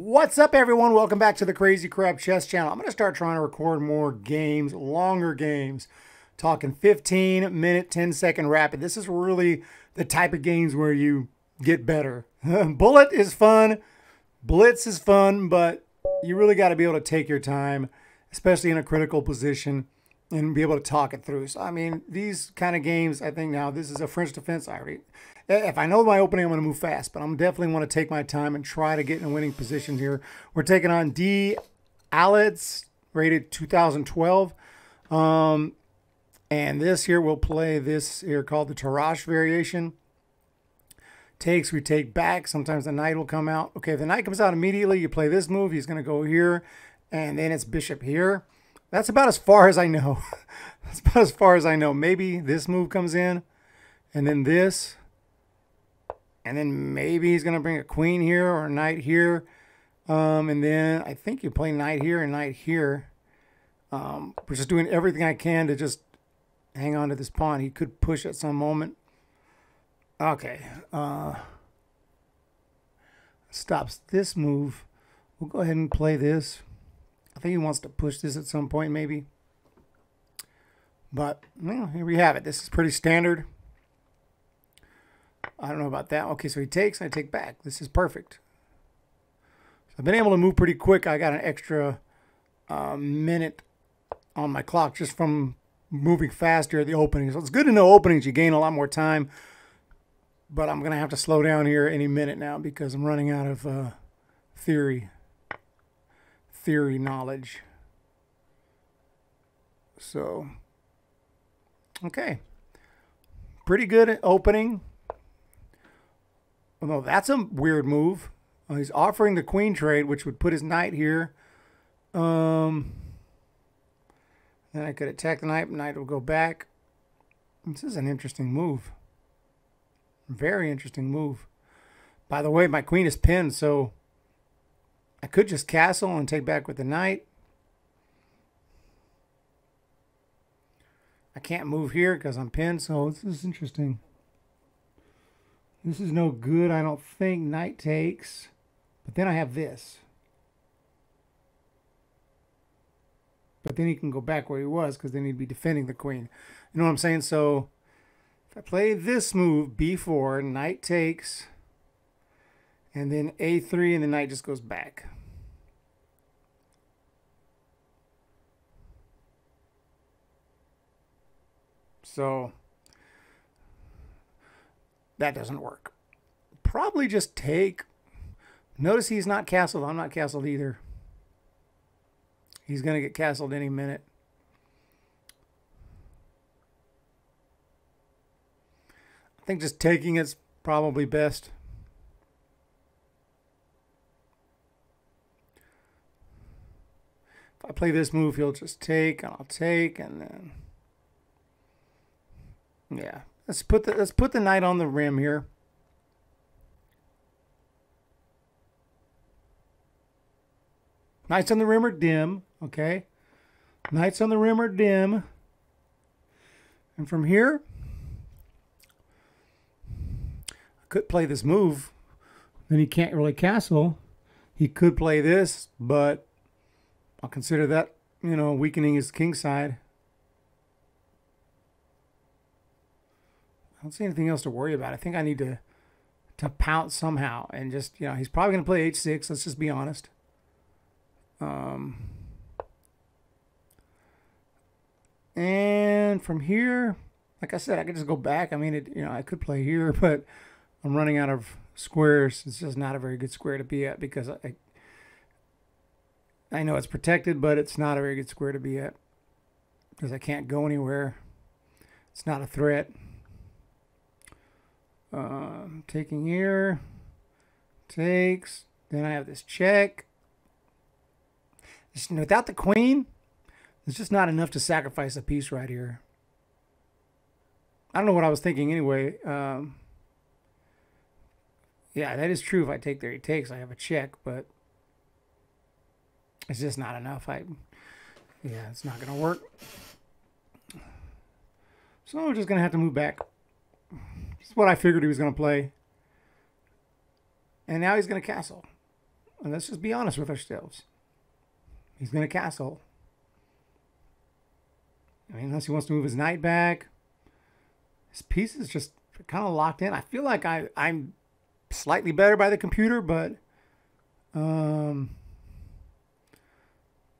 What's up, everyone? Welcome back to the Crazycrab Chess Channel. I'm going to start trying to record more games, longer games, talking 15-minute, 10-second rapid. This is really the type of games where you get better. Bullet is fun, Blitz is fun, but you really got to be able to take your time, especially in a critical position, and be able to talk it through. So, I mean, these kind of games, I think now, this is a French defense. If I know my opening, I'm going to move fast, but I'm definitely want to take my time and try to get in a winning position here. We're taking on D. Alitz, rated 2012. And this here, we'll play this here called the Tarrasch variation. Takes, we take back. Sometimes the knight will come out. Okay, if the knight comes out immediately, you play this move. He's going to go here, and then it's bishop here. That's about as far as I know. That's about as far as I know. Maybe this move comes in, and then this. And then maybe he's going to bring a queen here or a knight here. And then I think you play knight here and knight here. We're just doing everything I can to just hang on to this pawn. He could push at some moment. Okay. Stops this move. We'll go ahead and play this. I think he wants to push this at some point maybe. But, well, here we have it. This is pretty standard. I don't know about that. Okay, so he takes, I take back. This is perfect. So I've been able to move pretty quick. I got an extra minute on my clock just from moving faster at the opening. So it's good to know openings. You gain a lot more time. But I'm going to have to slow down here any minute now because I'm running out of theory knowledge. So, okay. Pretty good opening. Oh, no, that's a weird move. He's offering the queen trade, which would put his knight here. Then I could attack the knight. Knight will go back. This is an interesting move. Very interesting move. By the way, my queen is pinned, so I could just castle and take back with the knight. I can't move here because I'm pinned, so this is interesting. This is no good, I don't think. Knight takes. But then I have this. But then he can go back where he was because then he'd be defending the queen. You know what I'm saying? So if I play this move, b4, knight takes, and then a3, and the knight just goes back. So that doesn't work. Probably just take. Notice he's not castled. I'm not castled either. He's going to get castled any minute. I think just taking it's probably best. If I play this move, he'll just take, and I'll take, and then yeah. Let's put the knight on the rim here. Knights on the rim are dim, okay? Knights on the rim are dim. And from here, I could play this move. Then he can't really castle. He could play this, but I'll consider that, you know, weakening his king side. I don't see anything else to worry about. I think I need to pounce somehow and just, you know, he's probably going to play h6. Let's just be honest. And from here, like I said, I could just go back. I mean, you know, I could play here, but I'm running out of squares. It's just not a very good square to be at because I know it's protected, but it's not a very good square to be at because I can't go anywhere. It's not a threat. Taking here, takes, then I have this check. Just, without the queen, it's just not enough to sacrifice a piece right here. I don't know what I was thinking anyway. Yeah, that is true. If I take there, he takes, I have a check, but it's just not enough. Yeah, it's not going to work. So we're just going to have to move back. That's what I figured he was going to play. And now he's going to castle. And let's just be honest with ourselves. He's going to castle. I mean, unless he wants to move his knight back. His piece is just kind of locked in. I feel like I'm slightly better by the computer, but I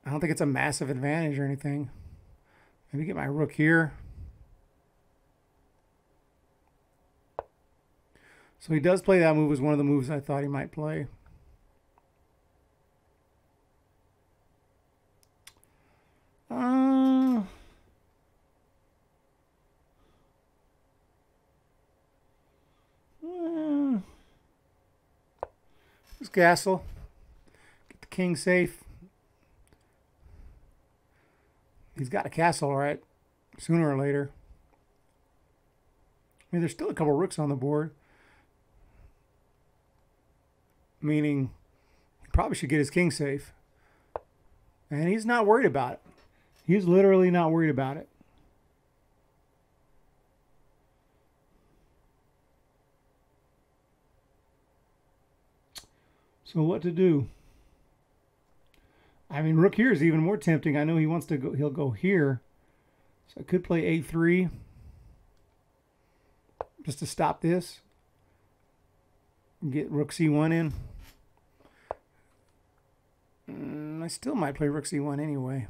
don't think it's a massive advantage or anything. Maybe get my rook here. So he does play that move as one of the moves I thought he might play. This castle. Get the king safe. He's got a castle, right? Sooner or later. I mean, there's still a couple rooks on the board. Meaning, he probably should get his king safe. And he's not worried about it. He's literally not worried about it. So what to do? I mean, rook here is even more tempting. I know he wants to go. He'll go here. So I could play a3 just to stop this. Get rook c1 in. I still might play rook c1 anyway.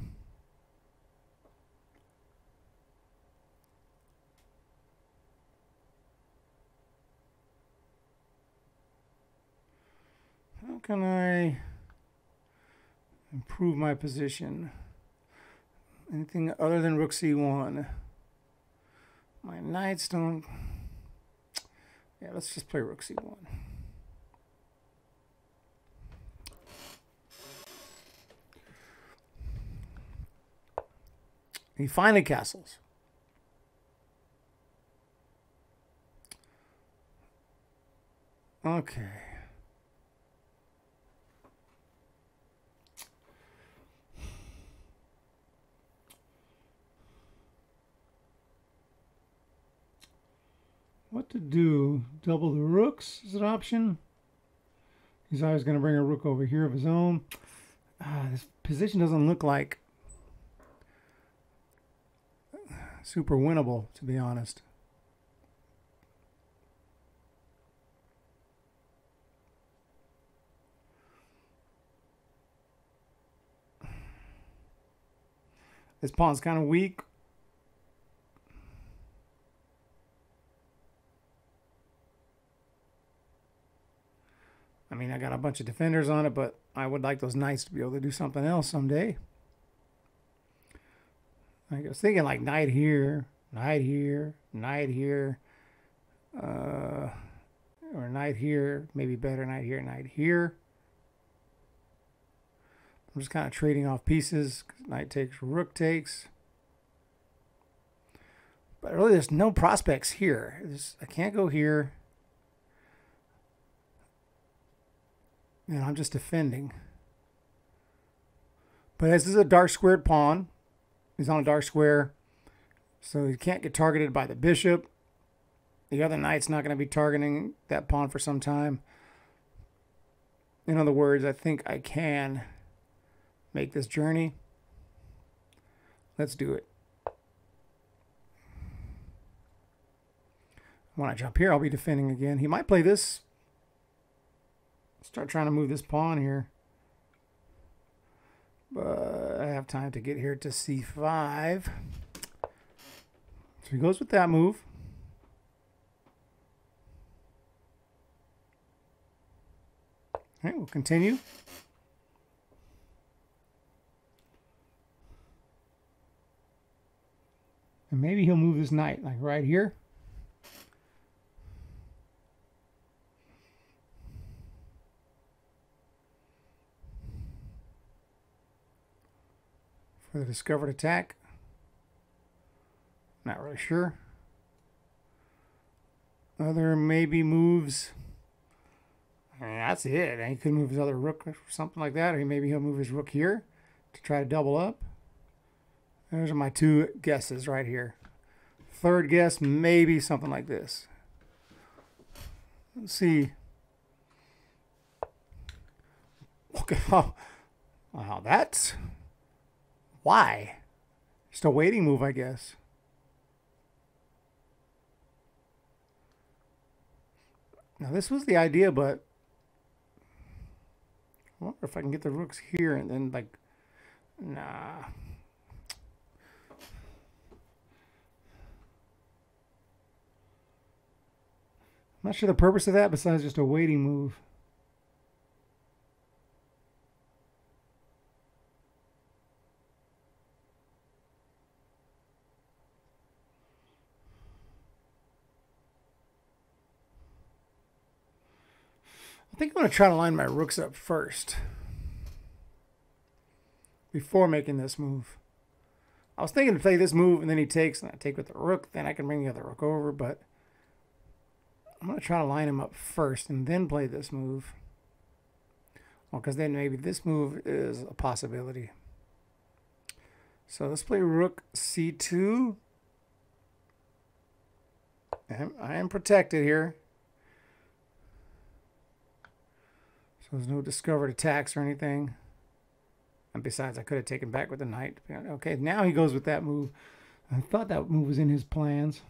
How can I improve my position? Anything other than rook c1? My knights don't... Yeah, let's just play rook c1. He finally castles. Okay. What to do? Double the rooks is an option. He's always going to bring a rook over here of his own. This position doesn't look like super winnable, to be honest. This pawn's kind of weak. I mean, I got a bunch of defenders on it, but I would like those knights to be able to do something else someday. I was thinking like knight here, knight here, knight here, or knight here, maybe better knight here, knight here. I'm just kind of trading off pieces. Knight takes, rook takes. But really, there's no prospects here. I can't go here. And I'm just defending. But this is a dark squared pawn. He's on a dark square. So he can't get targeted by the bishop. The other knight's not going to be targeting that pawn for some time. In other words, I think I can make this journey. Let's do it. When I jump here, I'll be defending again. He might play this. Start trying to move this pawn here. But I have time to get here to c5. So he goes with that move. All right, we'll continue. And maybe he'll move this knight, like right here. For the discovered attack. Not really sure. Other maybe moves. I mean, that's it. He could move his other rook or something like that. Or maybe he'll move his rook here to try to double up. Those are my two guesses right here. Third guess, maybe something like this. Let's see. Oh, wow, that's why. Just a waiting move, I guess. Now this was the idea, but I wonder if I can get the rooks here and then like, nah. I'm not sure the purpose of that besides just a waiting move. I think I'm going to try to line my rooks up first before making this move. I was thinking to play this move and then he takes and I take with the rook, then I can bring the other rook over, but I'm going to try to line him up first and then play this move. Well, because then maybe this move is a possibility. So let's play rook c2. And I am protected here. So there's no discovered attacks or anything. And besides, I could have taken back with the knight. Okay, now he goes with that move. I thought that move was in his plans.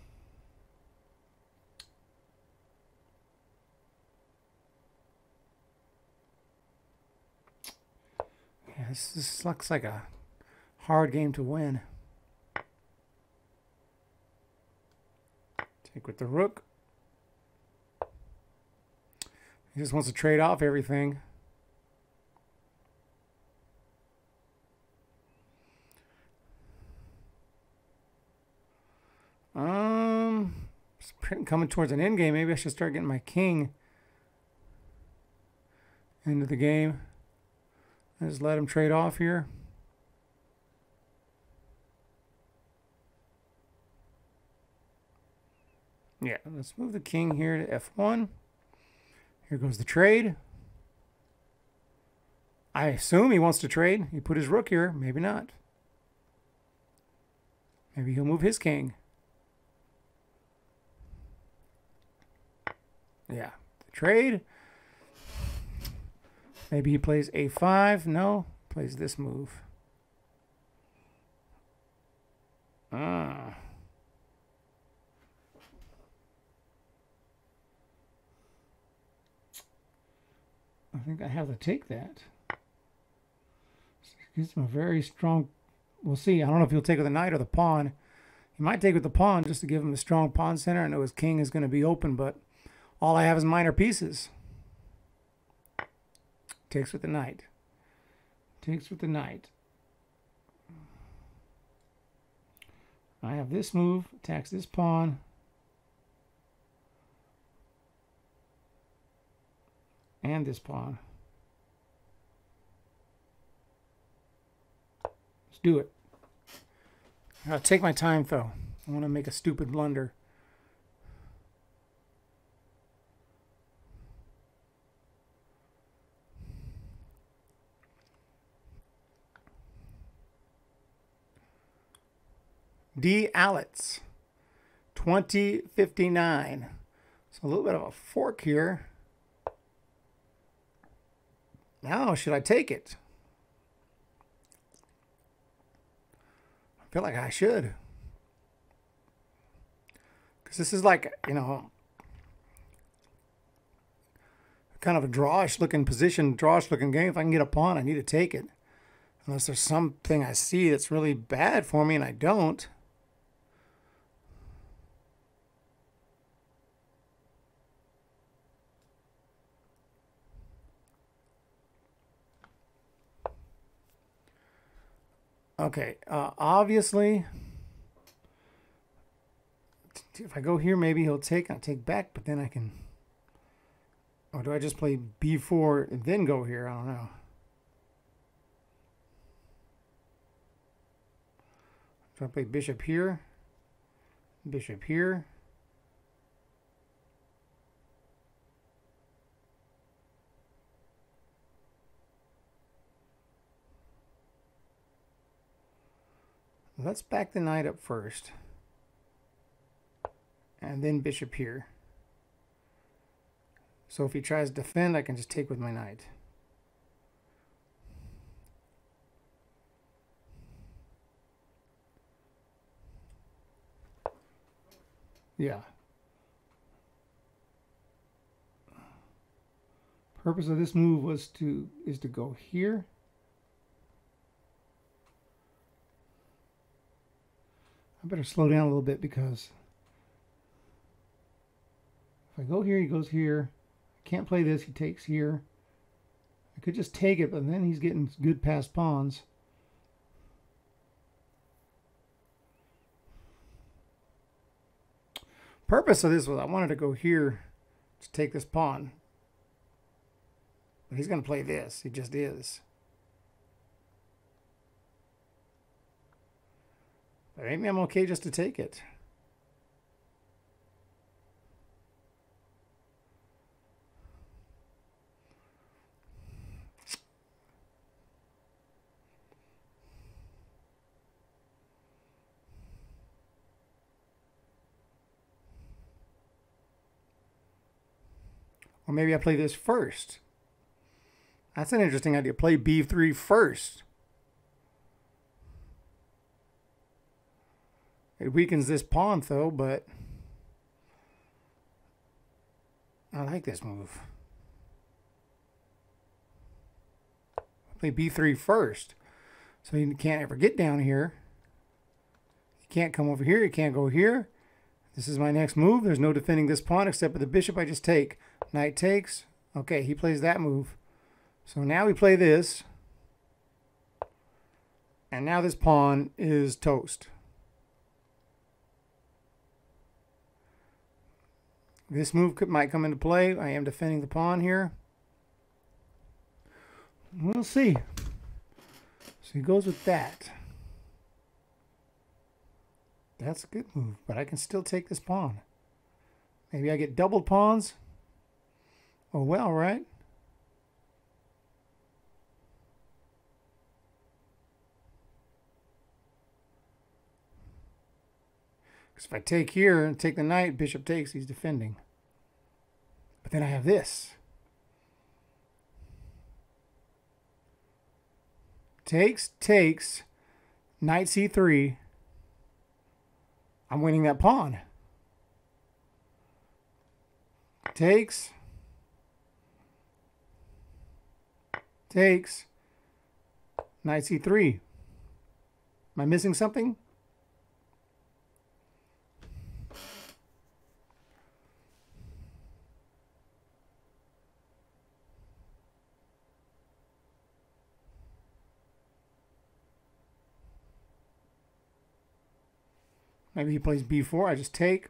Yeah, this looks like a hard game to win. Take with the rook. He just wants to trade off everything. It's coming towards an end game. Maybe I should start getting my king into the game. I just let him trade off here. Yeah, let's move the king here to f1. Here goes the trade. I assume he wants to trade. He put his rook here. Maybe not. Maybe he'll move his king. Yeah, the trade. Maybe he plays a5. No, plays this move. I think I have to take that. Gives him a very strong... We'll see. I don't know if he'll take with the knight or the pawn. He might take with the pawn just to give him a strong pawn center. I know his king is going to be open, but all I have is minor pieces. Takes with the knight. Takes with the knight. I have this move. Attacks this pawn. And this pawn. Let's do it. I'll take my time, though. I want to make a stupid blunder. D. Allitz, 2059. So a little bit of a fork here. Now, should I take it? I feel like I should. Because this is like, you know, kind of a drawish looking position, drawish looking game. If I can get a pawn, I need to take it. Unless there's something I see that's really bad for me and I don't. Okay, obviously, if I go here, maybe he'll take, I'll take back, but then I can, or do I just play b4 and then go here? I don't know. Do I play bishop here? Bishop here? Let's back the knight up first. And then bishop here. So if he tries to defend, I can just take with my knight. Yeah. Purpose of this move is to go here. I better slow down a little bit because if I go here, he goes here. I can't play this. He takes here. I could just take it, but then he's getting good passed pawns. Purpose of this was I wanted to go here to take this pawn. But he's going to play this. He just is. But maybe I'm okay just to take it. Or maybe I play this first. That's an interesting idea. Play b3 first. It weakens this pawn, though, but I like this move. Play b3 first. So you can't ever get down here. You can't come over here. You can't go here. This is my next move. There's no defending this pawn except for the bishop. I just take. Knight takes. Okay, he plays that move. So now we play this. And now this pawn is toast. This move might come into play. I am defending the pawn here. We'll see. So he goes with that. That's a good move, but I can still take this pawn. Maybe I get doubled pawns. Oh well, right? Because if I take here and take the knight, bishop takes, he's defending. But then I have this. Takes, takes, knight c3. I'm winning that pawn. Takes. Takes. Knight c3. Am I missing something? Maybe he plays b4. I just take.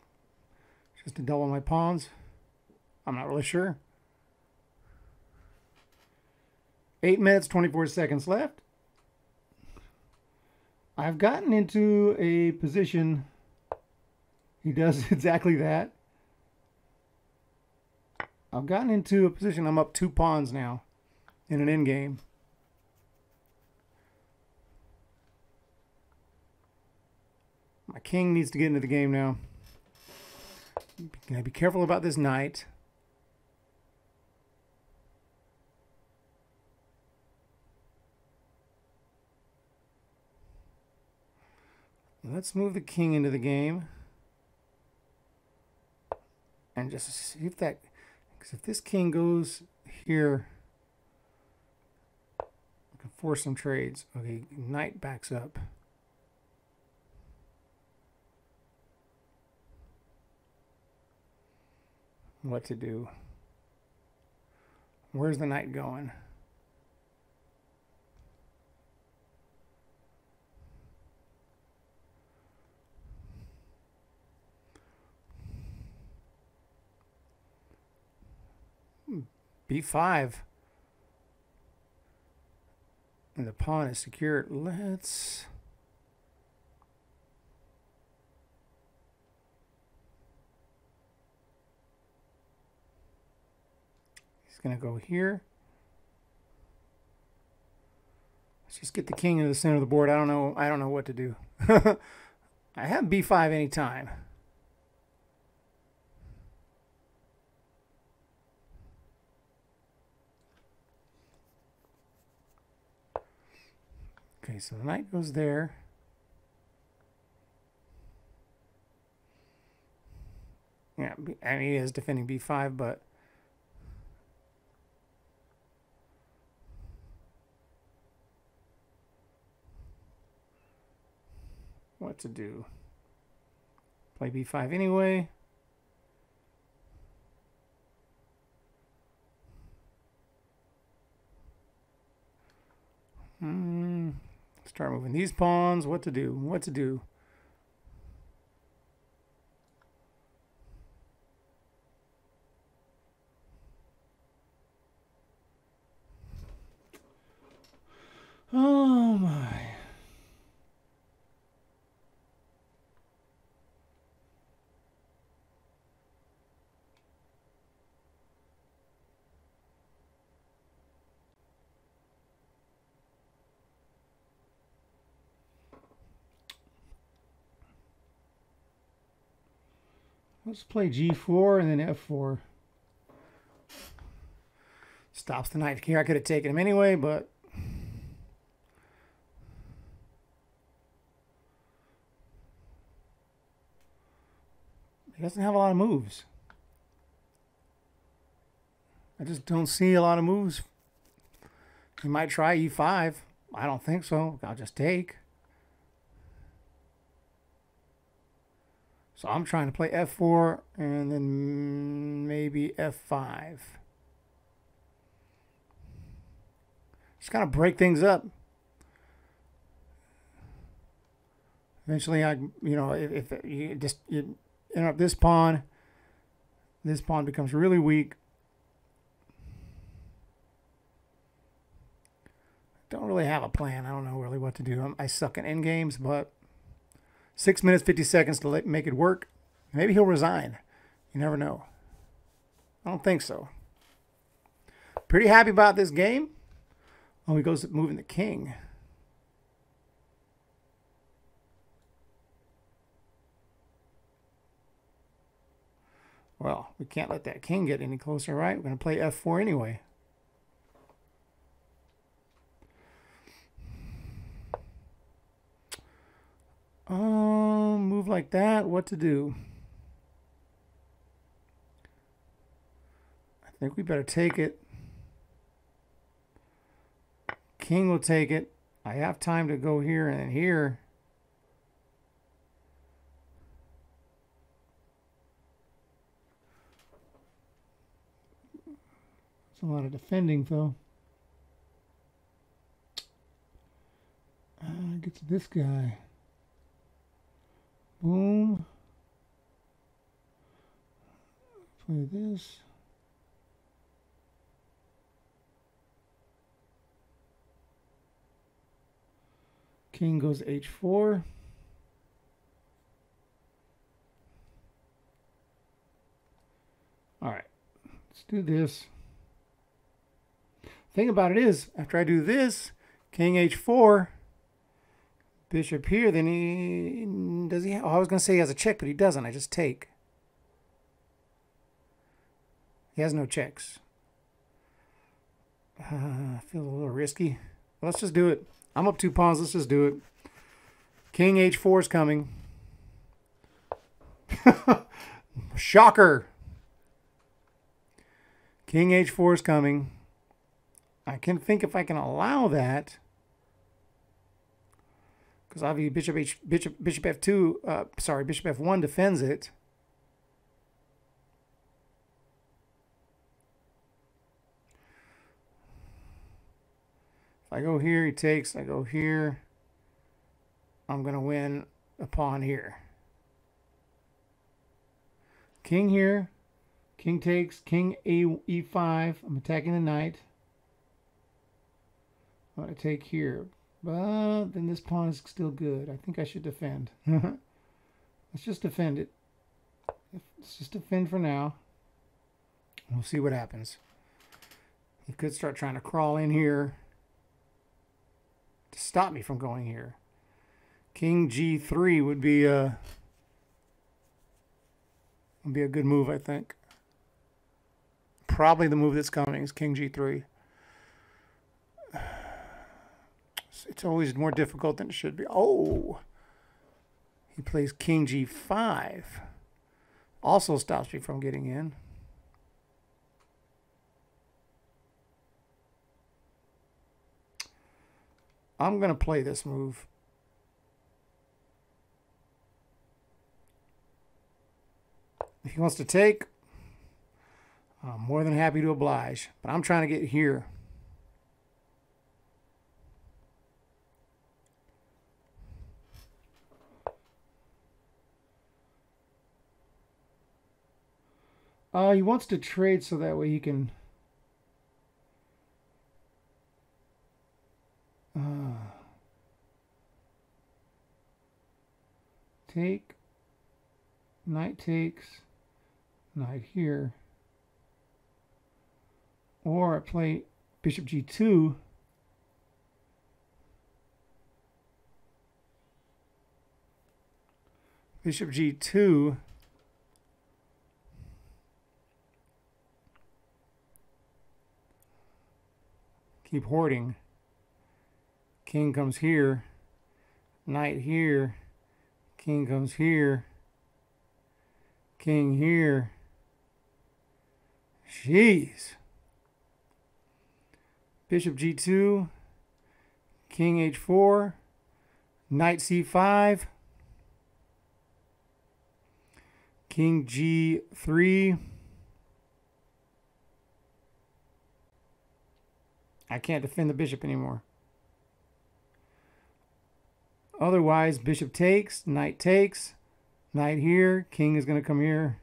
Just to double my pawns. I'm not really sure. 8 minutes, 24 seconds left. I've gotten into a position. He does exactly that. I've gotten into a position. I'm up 2 pawns now in an endgame. My king needs to get into the game now. Gotta be careful about this knight. Let's move the king into the game. And just see if that... Because if this king goes here, I can force some trades. Okay, knight backs up. What to do? Where's the knight going? b5. And the pawn is secure. Let's... Going to go here. Let's just get the king into the center of the board. I don't know what to do. I have b5 anytime. Okay, so the knight goes there. I mean, he is defending b5, but what to do? Play b5 anyway. Start moving these pawns. What to do? What to do? Oh my. Let's play g4 and then f4. Stops the knight here. I could have taken him anyway, but he doesn't have a lot of moves. I just don't see a lot of moves. He might try e5. I don't think so. I'll just take. So I'm trying to play f4 and then maybe f5. Just kind of break things up. Eventually, if you interrupt this pawn becomes really weak. Don't really have a plan. I don't know really what to do. I suck in endgames, but 6 minutes, 50 seconds to make it work. Maybe he'll resign. You never know. I don't think so. Pretty happy about this game. Oh, he goes moving the king. Well, we can't let that king get any closer, right? We're going to play f4 anyway. Move like that. What to do? I think we better take it. King will take it. I have time to go here and then here. It's a lot of defending, though. Get to this guy. Boom. Play this. King goes h4. All right, let's do this. Thing about it is, after I do this, king h4, bishop here, then does he? Oh, I was going to say he has a check, but he doesn't. I just take. He has no checks. Feels a little risky. Let's just do it. I'm up 2 pawns. Let's just do it. King h4 is coming. Shocker. King h4 is coming. I can think if I can allow that, because obviously bishop f2. Bishop f1 defends it. If I go here, he takes. I go here. I'm going to win a pawn here. King here. King takes. King e5. I'm attacking the knight. I'm going to take here. But then this pawn is still good. I think I should defend. Let's just defend it. Let's just defend for now. We'll see what happens. He could start trying to crawl in here to stop me from going here. King g3 would be a good move, I think. Probably the move that's coming is king g3. It's always more difficult than it should be. Oh, he plays king g5. Also stops me from getting in. I'm going to play this move. If he wants to take, I'm more than happy to oblige. But I'm trying to get here. He wants to trade so that way he can... take, knight takes, knight here. Or I play bishop g2. Bishop g2. Keep hoarding. King comes here. Knight here. King comes here. King here. Jeez. Bishop g2. King h4. Knight c5. King g3. I can't defend the bishop anymore. Otherwise, bishop takes, knight here, king is going to come here.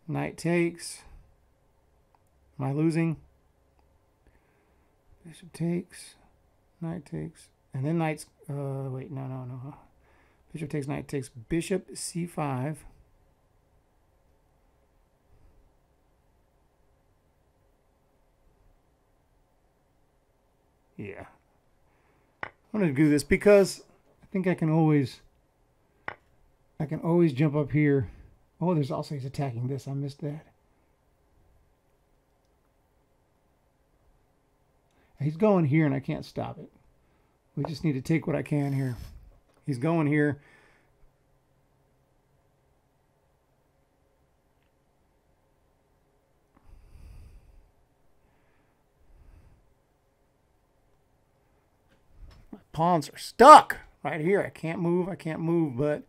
Knight takes. Am I losing? Bishop takes, knight takes, and then knight's, wait, no. Bishop takes, knight takes, bishop c5. Yeah. I'm going to do this because I think I can always jump up here. Oh, there's also, he's attacking this. I missed that. He's going here and I can't stop it. We just need to take what I can here. He's going here. Pawns are stuck right here. I can't move, but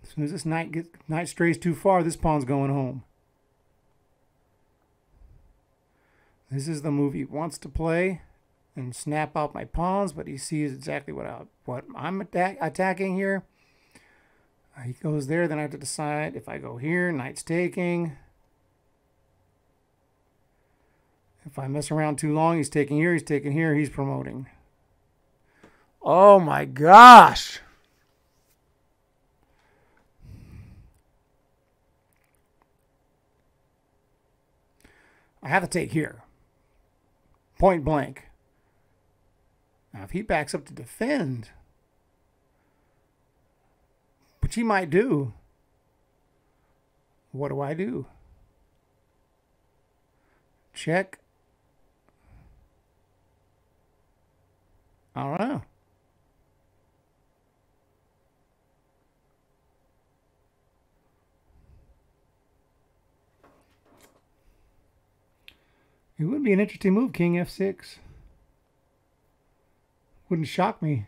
as soon as this knight strays too far, this pawn's going home. This is the move he wants to play and snap out my pawns, but he sees exactly what I'm attacking here. He goes there, then I have to decide if I go here, knight's taking. If I mess around too long, he's taking here, he's promoting. Oh my gosh. I have to take here. Point blank. Now if he backs up to defend, which he might do, what do I do? Check. I don't know. It would be an interesting move, King F6. Wouldn't shock me.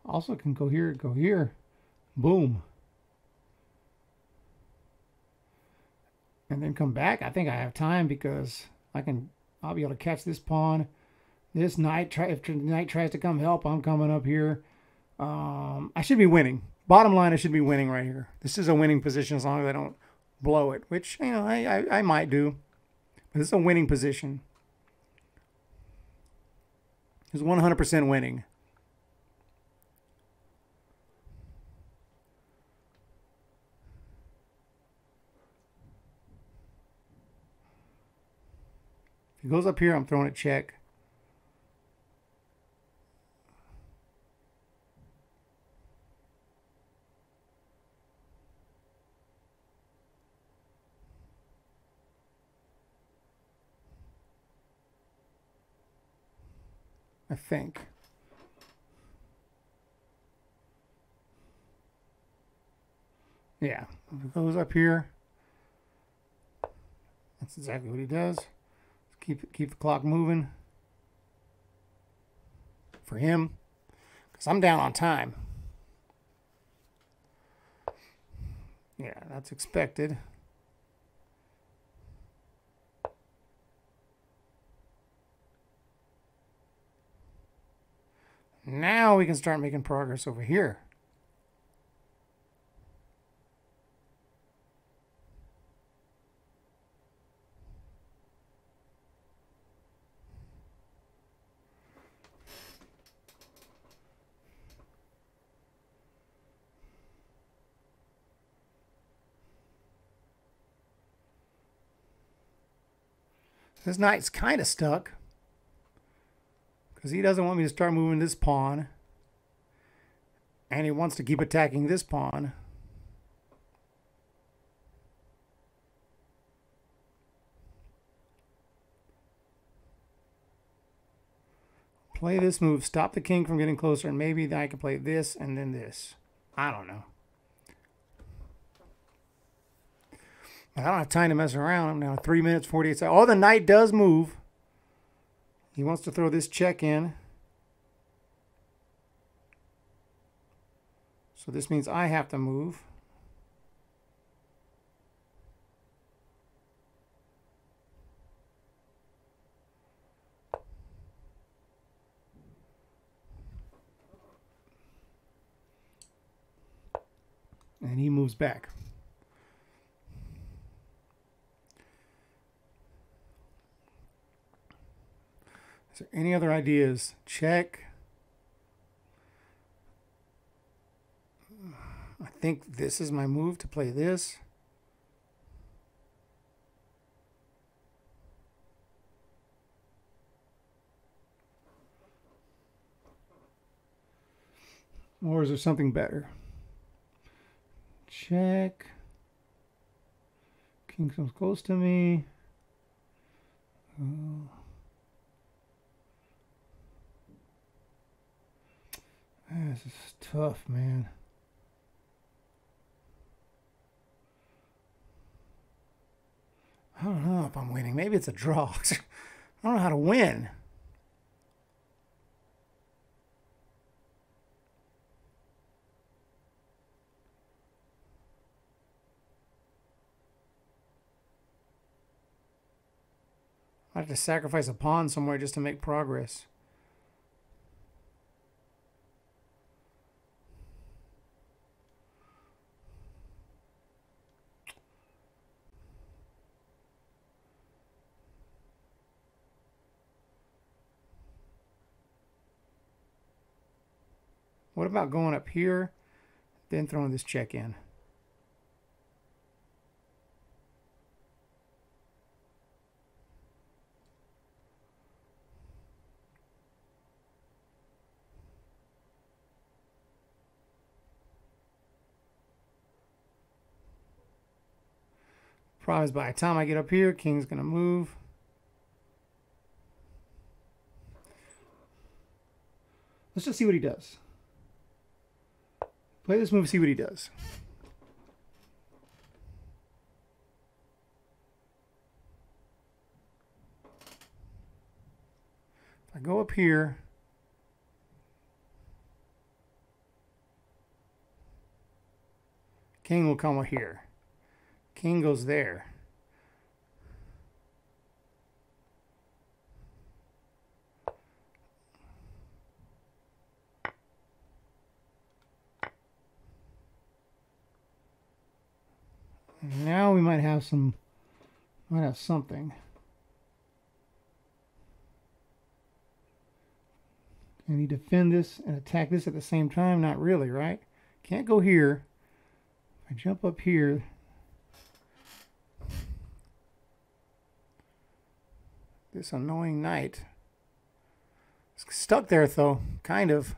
Also can go here, go here. Boom. And then come back. I think I have time because I'll be able to catch this pawn. This knight, if the knight tries to come help, I'm coming up here. I should be winning. Bottom line, I should be winning right here. This is a winning position as long as I don't blow it, which, you know, I might do. But this is a winning position. It's 100% winning. If he goes up here, I'm throwing a check. I think. Yeah, if it goes up here, that's exactly what he does. Keep the clock moving for him, because I'm down on time. Yeah, that's expected. Now we can start making progress over here. This knight's kind of stuck because he doesn't want me to start moving this pawn, and he wants to keep attacking this pawn. Play this move, stop the king from getting closer, and maybe I can play this and then this. I don't know. I don't have time to mess around. I'm now 3 minutes, 48 seconds. Oh, the knight does move. He wants to throw this check in. So this means I have to move. And he moves back. Is there any other ideas? Check. I think this is my move to play this. Or is there something better? Check. King comes close to me. This is tough, man. I don't know if I'm winning. Maybe it's a draw. I don't know how to win. I have to sacrifice a pawn somewhere just to make progress. What about going up here, then throwing this check in? Problem is, by the time I get up here, king's going to move. Let's just see what he does. Play this move, see what he does. If I go up here, king will come here. King goes there. Now we might have something. Can he defend this and attack this at the same time? Not really, right? Can't go here. If I jump up here, this annoying knight. It's stuck there though, kind of.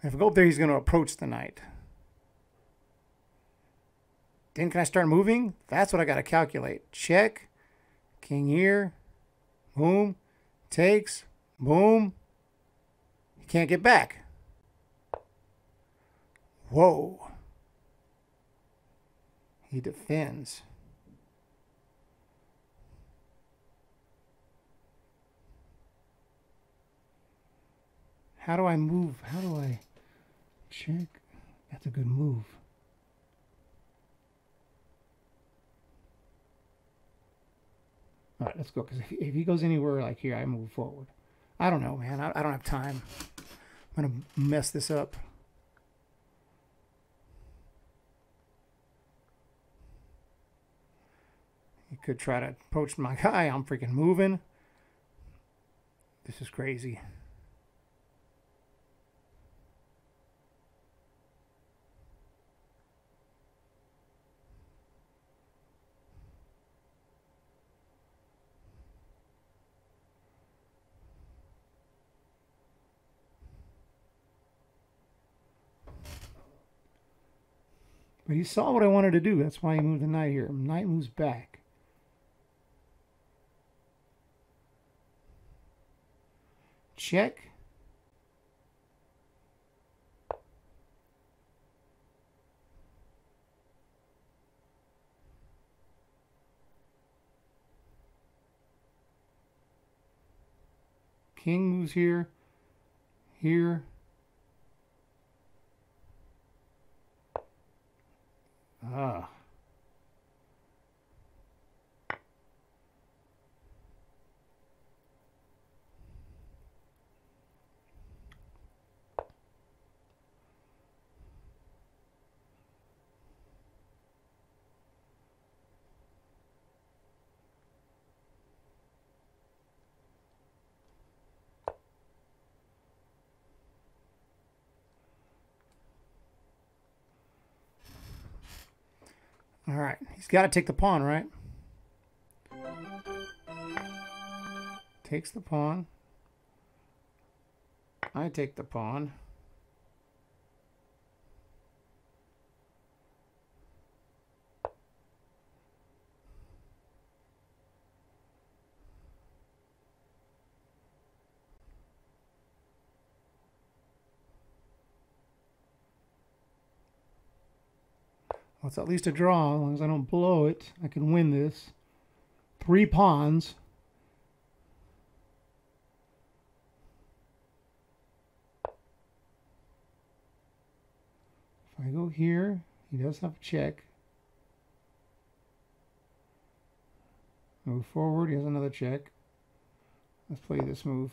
If I go up there, he's going to approach the knight. Then can I start moving? That's what I got to calculate. Check. King here. Boom. Takes. Boom. He can't get back. Whoa. He defends. How do I move? How do I check? That's a good move. All right, let's go. Because if he goes anywhere like here, I move forward. I don't know, man. I don't have time. I'm going to mess this up. He could try to poach my guy. I'm freaking moving. This is crazy. But he saw what I wanted to do. That's why he moved the knight here. Knight moves back. Check. King moves here. Here. Ah. All right, he's got to take the pawn, right? Takes the pawn. I take the pawn. Well, it's at least a draw. As long as I don't blow it, I can win this. 3 pawns. If I go here, he does have a check. Move forward, he has another check. Let's play this move.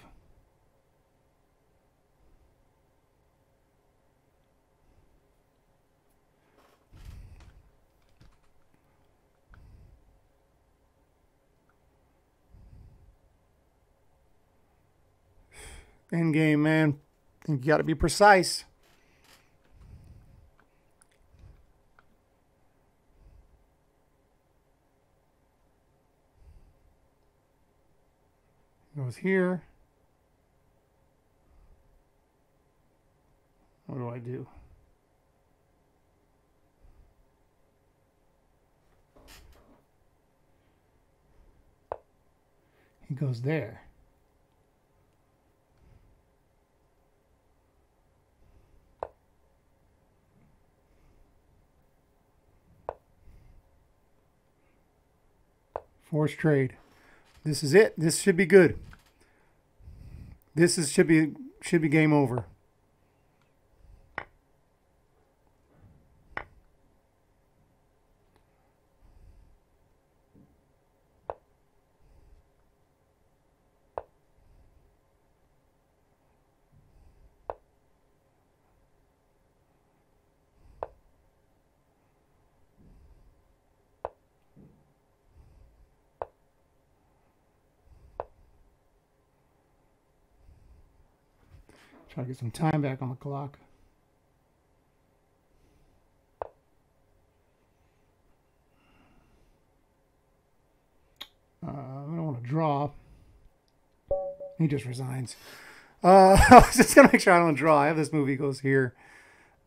End game, man. I think you got to be precise. Goes here. What do I do? He goes there. Forced trade. This is it. This should be good. This is should be game over. Try to get some time back on the clock. I don't want to draw. He just resigns. I was just going to make sure I don't draw. I have this move. He goes here.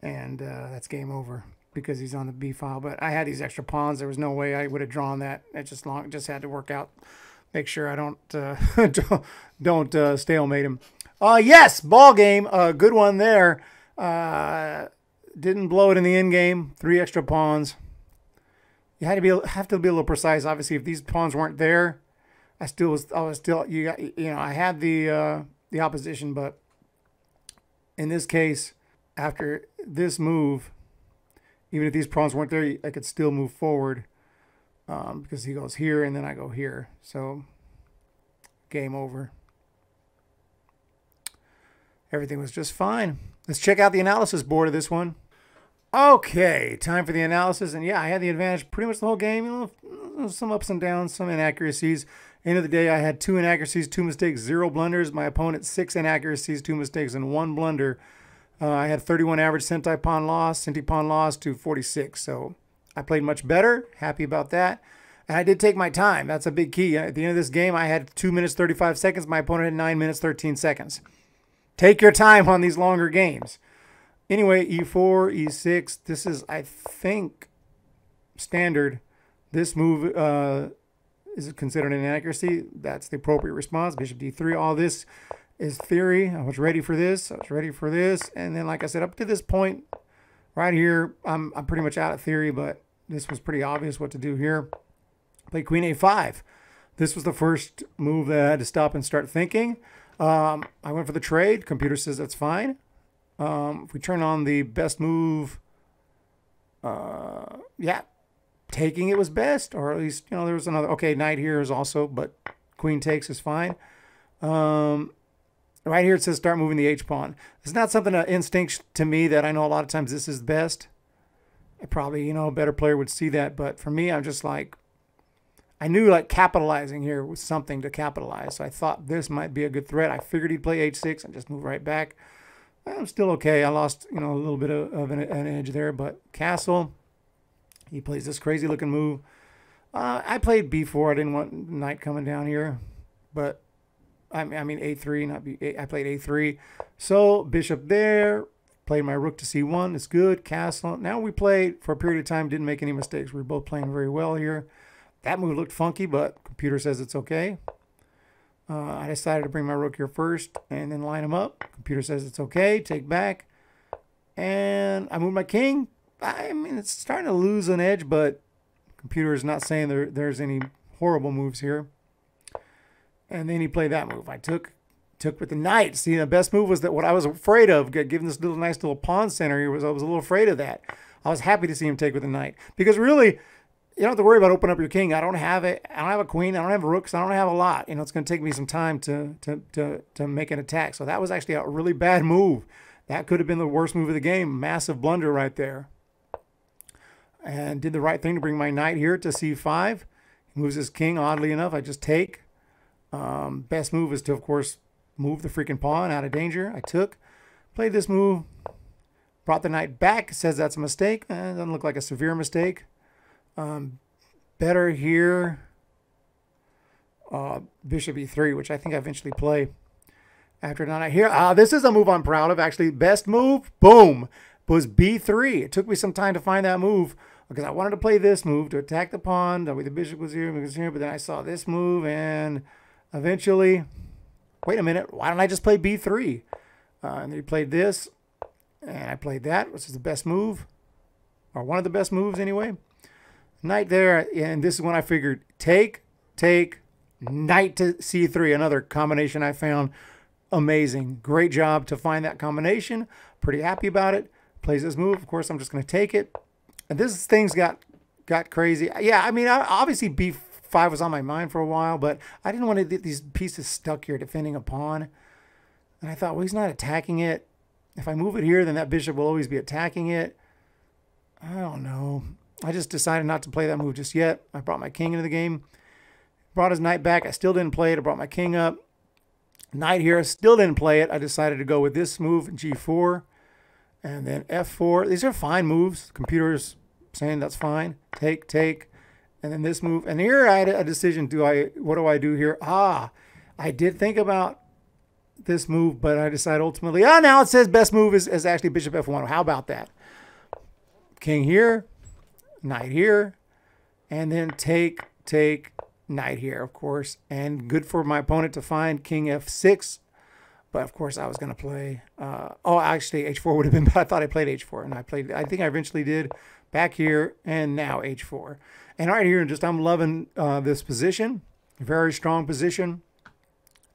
And that's game over because he's on the B file. But I had these extra pawns. There was no way I would have drawn that. It just had to work out Make sure I don't stalemate him. Yes, ball game. Good one there. Didn't blow it in the end game. 3 extra pawns. You have to be a little precise. Obviously, if these pawns weren't there, I had the opposition, but in this case, after this move, even if these pawns weren't there, I could still move forward because he goes here and then I go here. So game over. Everything was just fine. Let's check out the analysis board of this one. Okay, time for the analysis. And yeah, I had the advantage pretty much the whole game. You know, some ups and downs, some inaccuracies. End of the day, I had 2 inaccuracies, 2 mistakes, 0 blunders. My opponent, 6 inaccuracies, 2 mistakes, and 1 blunder. I had 31 average centi pawn loss to 46. So I played much better. Happy about that. And I did take my time. That's a big key. At the end of this game, I had 2 minutes, 35 seconds. My opponent had 9 minutes, 13 seconds. Take your time on these longer games. Anyway, e4, e6. This is, I think, standard. This move is considered an inaccuracy. That's the appropriate response. Bishop d3. All this is theory. I was ready for this. I was ready for this. And then, like I said, up to this point, right here, I'm pretty much out of theory, but this was pretty obvious what to do here. Play queen a5. This was the first move that I had to stop and start thinking. I went for the trade. Computer says that's fine. If we turn on the best move, yeah, taking it was best, or at least, you know, there was another. Okay, knight here is also, but queen takes is fine. Right here it says start moving the h-pawn. It's not something that instinct to me that I know a lot of times this is best. Probably, you know, a better player would see that, but for me, I'm just like, I knew like capitalizing here was something to capitalize. So I thought this might be a good threat. I figured he'd play h6 and just move right back. I'm still okay. I lost, you know, a little bit of an edge there, but castle, he plays this crazy looking move. I played b4. I didn't want knight coming down here, but I mean a3, not b8. I played a3. So bishop there, played my rook to c1. It's good. Castle. Now we played for a period of time, didn't make any mistakes. We were both playing very well here. That move looked funky, but computer says it's okay. I decided to bring my rook here first and then line him up. Computer says it's okay. Take back. And I moved my king. I mean, it's starting to lose an edge, but computer is not saying there's any horrible moves here. And then he played that move. I took with the knight. See, the best move was that what I was afraid of, given this little nice little pawn center here, was I was a little afraid of that. I was happy to see him take with the knight. Because really, you don't have to worry about opening up your king. I don't have it. I don't have a queen. I don't have rooks. I don't have a lot. You know, it's going to take me some time to make an attack. So that was actually a really bad move. That could have been the worst move of the game. Massive blunder right there. And did the right thing to bring my knight here to c5. He moves his king. Oddly enough, I just take. Best move is to, of course, move the freaking pawn out of danger. I took. Played this move. Brought the knight back. Says that's a mistake. Doesn't look like a severe mistake. Better here, bishop e3, which I think I eventually play after knight here. This is a move I'm proud of. Actually, best move, boom, was b3. It took me some time to find that move because I wanted to play this move to attack the pawn. That way the bishop was here, but then I saw this move and eventually, wait a minute, why don't I just play b3? And then he played this, and I played that, which is the best move, or one of the best moves anyway. Knight there, and this is when I figured take, knight to c3, another combination I found amazing. Great job to find that combination. Pretty happy about it. Plays this move. Of course, I'm just going to take it. And this thing's got crazy. Yeah, I mean, obviously b5 was on my mind for a while, but I didn't want to get these pieces stuck here defending a pawn. And I thought, well, he's not attacking it. If I move it here, then that bishop will always be attacking it. I don't know. I just decided not to play that move just yet. I brought my king into the game. Brought his knight back. I still didn't play it. I brought my king up. Knight here. Still didn't play it. I decided to go with this move, g4. And then f4. These are fine moves. Computer's saying that's fine. Take. And then this move. And here I had a decision. What do I do here? I did think about this move, but I decided ultimately, now it says best move is actually bishop f1. How about that? King here. Knight here, and then take, knight here, of course. And good for my opponent to find king f6. But, of course, I was going to play... oh, actually, h4 would have been... But I thought I played h4. And I think I eventually did. Back here. And now h4. And right here, just I'm loving this position. Very strong position.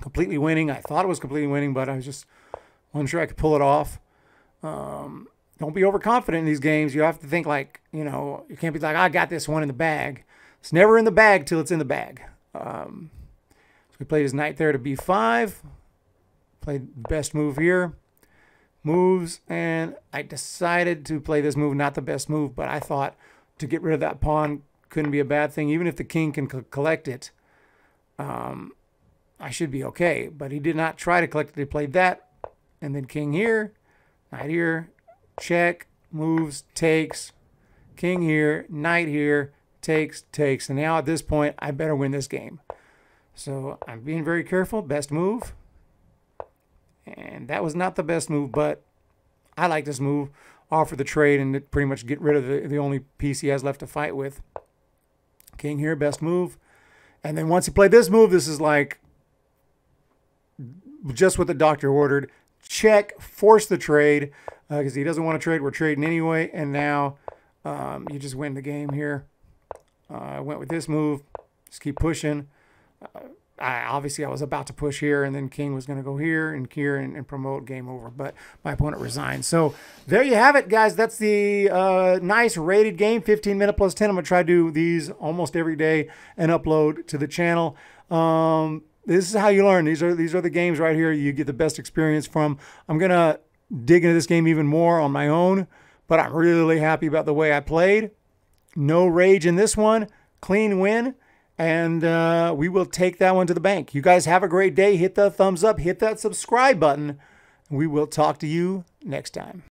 Completely winning. I thought it was completely winning, but I was just wasn't sure I could pull it off. Don't be overconfident in these games. You have to think like, you know, you can't be like, I got this one in the bag. It's never in the bag till it's in the bag. So we played his knight there to b5. Played the best move here. Moves, and I decided to play this move, not the best move, but I thought to get rid of that pawn couldn't be a bad thing. Even if the king can collect it, I should be okay. But he did not try to collect it. He played that, and then king here, knight here, check, moves, takes, king here, knight here, takes, takes. And now at this point, I better win this game. So I'm being very careful. Best move. And that was not the best move, but I like this move. Offer the trade and pretty much get rid of the only piece he has left to fight with. King here, best move. And then once he played this move, this is like just what the doctor ordered. Check, force the trade, because he doesn't want to trade. We're trading anyway. And now you just win the game here. I went with this move. Just keep pushing. Obviously, I was about to push here, and then king was going to go here and promote, game over. But my opponent resigned. So there you have it, guys. That's the nice rated game, 15-minute plus 10. I'm going to try to do these almost every day and upload to the channel. This is how you learn. These are the games right here you get the best experience from. I'm going to dig into this game even more on my own, but I'm really happy about the way I played. No rage in this one. Clean win. And we will take that one to the bank. You guys have a great day. Hit the thumbs up. Hit that subscribe button. We will talk to you next time.